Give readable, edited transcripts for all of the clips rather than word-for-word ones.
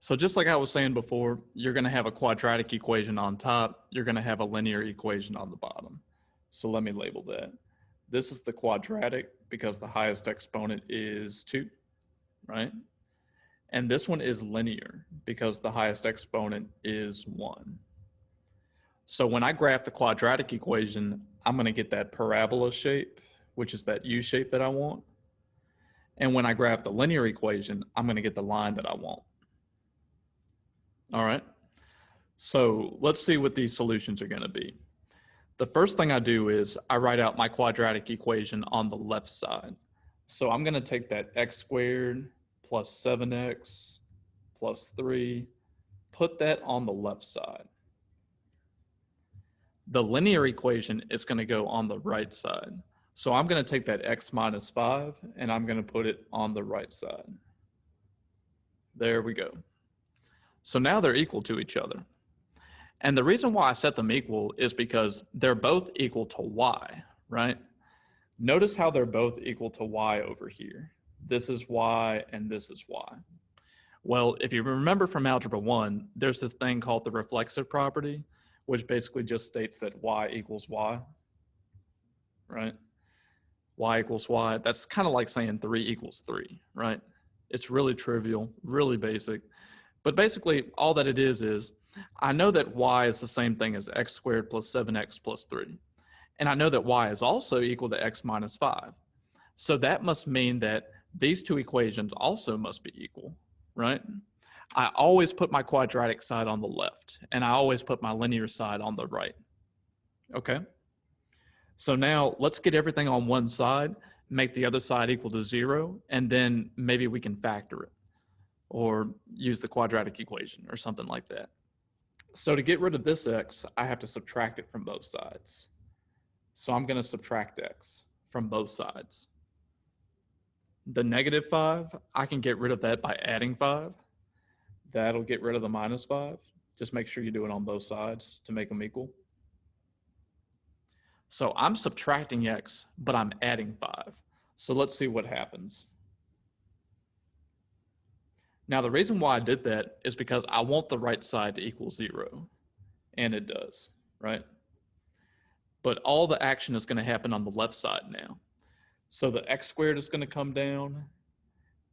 So just like I was saying before, you're going to have a quadratic equation on top. You're going to have a linear equation on the bottom. So let me label that. This is the quadratic because the highest exponent is 2, right? And this one is linear because the highest exponent is 1. So when I graph the quadratic equation, I'm going to get that parabola shape, which is that U shape that I want. And when I graph the linear equation, I'm going to get the line that I want. All right. So let's see what these solutions are going to be. The first thing I do is I write out my quadratic equation on the left side. So I'm going to take that x squared plus 7x plus 3, put that on the left side. The linear equation is going to go on the right side. So I'm going to take that x minus 5 and I'm going to put it on the right side. There we go. So now they're equal to each other. And the reason why I set them equal is because they're both equal to y, right? Notice how they're both equal to y over here. This is y and this is y. Well, if you remember from Algebra 1, there's this thing called the reflexive property, which basically just states that y equals y, right? Y equals y. That's kind of like saying 3 equals 3, right? It's really trivial, really basic. But basically, all that it is I know that y is the same thing as x squared plus 7x plus 3. And I know that y is also equal to x minus 5. So that must mean that these two equations also must be equal, right? I always put my quadratic side on the left, and I always put my linear side on the right. Okay? So now let's get everything on one side, make the other side equal to 0, and then maybe we can factor it or use the quadratic equation or something like that. So to get rid of this x, I have to subtract it from both sides. So I'm going to subtract x from both sides. The negative 5, I can get rid of that by adding 5. That'll get rid of the minus 5. Just make sure you do it on both sides to make them equal. So I'm subtracting x, but I'm adding 5. So let's see what happens. Now, the reason why I did that is because I want the right side to equal 0. And it does, right? But all the action is going to happen on the left side now. So the x squared is going to come down,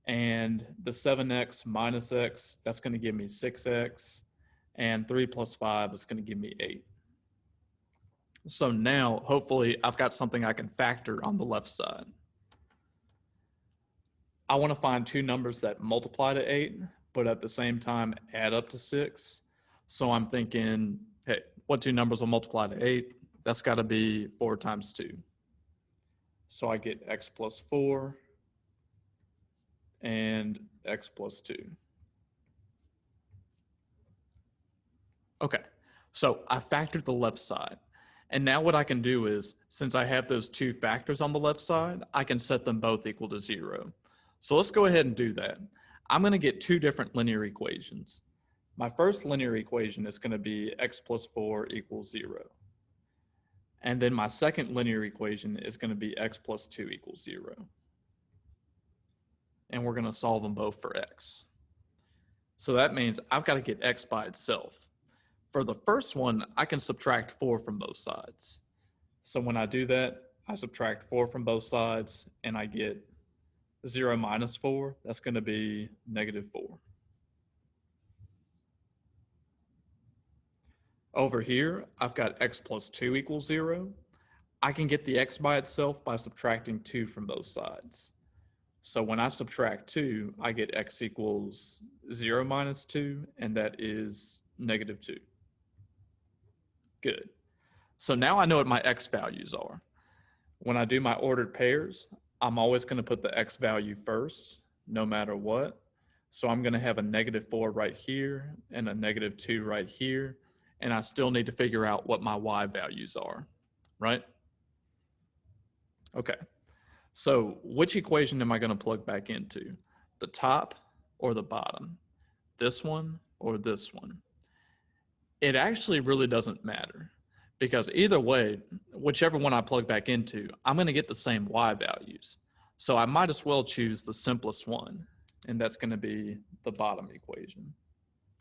and the 7x minus x, that's going to give me 6x, and 3 plus 5 is going to give me 8. So now, hopefully, I've got something I can factor on the left side. I want to find two numbers that multiply to 8, but at the same time add up to 6. So I'm thinking, hey, what two numbers will multiply to 8? That's got to be 4 times 2. So I get x plus 4 and x plus 2. Okay, so I factored the left side. And now what I can do is, since I have those two factors on the left side, I can set them both equal to 0. So let's go ahead and do that. I'm going to get two different linear equations. My first linear equation is going to be x plus 4 equals 0. And then my second linear equation is going to be x plus 2 equals 0. And we're going to solve them both for x. So that means I've got to get x by itself. For the first one, I can subtract 4 from both sides. So when I do that, I subtract 4 from both sides, and I get 0 minus 4. That's going to be negative 4. Over here, I've got x plus 2 equals 0. I can get the x by itself by subtracting 2 from both sides. So when I subtract 2, I get x equals 0 minus 2, and that is negative 2. Good. So now I know what my x values are. When I do my ordered pairs, I'm always going to put the x value first, no matter what. So I'm going to have a negative 4 right here and a negative 2 right here. And I still need to figure out what my y values are, right? Okay, so which equation am I going to plug back into? The top or the bottom? This one or this one? It actually really doesn't matter, because either way, whichever one I plug back into, I'm going to get the same y values. So I might as well choose the simplest one, and that's going to be the bottom equation.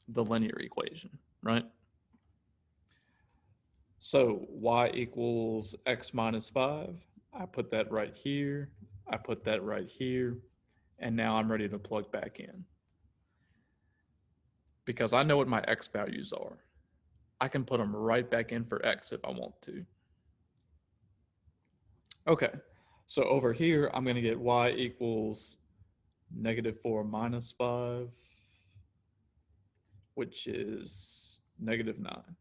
the linear equation, right? So y equals x minus 5. I put that right here. I put that right here. And now I'm ready to plug back in. Because I know what my x values are. I can put them right back in for x if I want to. Okay, so over here, I'm going to get y equals -4 minus 5, which is -9.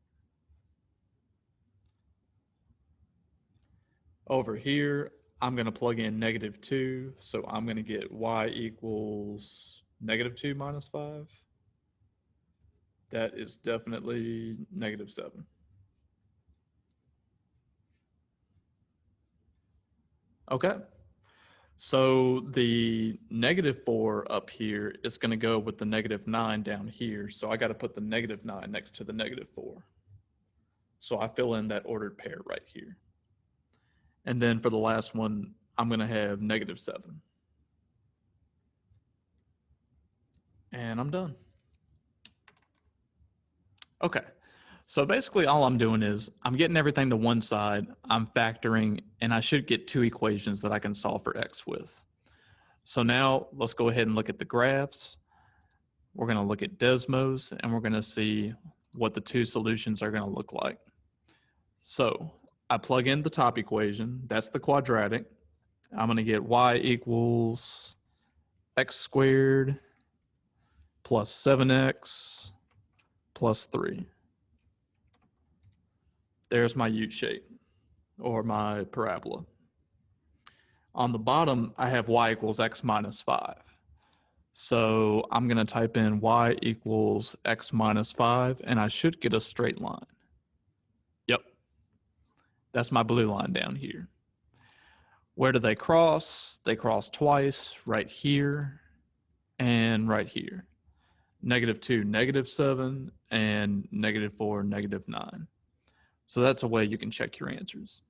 Over here, I'm going to plug in -2, so I'm going to get y equals -2 minus 5. That is definitely -7. Okay. So the -4 up here is going to go with the -9 down here. So I got to put the -9 next to the -4. So I fill in that ordered pair right here. And then for the last one, I'm going to have -7. And I'm done. Okay. So basically all I'm doing is I'm getting everything to one side, I'm factoring, and I should get two equations that I can solve for x with. So now let's go ahead and look at the graphs. We're going to look at Desmos, and we're going to see what the two solutions are going to look like. So I plug in the top equation. That's the quadratic. I'm going to get y equals x squared plus 7x plus 3. There's my U shape, or my parabola. On the bottom, I have y equals x minus 5. So I'm going to type in y equals x minus 5, and I should get a straight line. Yep. That's my blue line down here. Where do they cross? They cross twice, right here and right here. -2, -7, and -4, -9. So that's a way you can check your answers.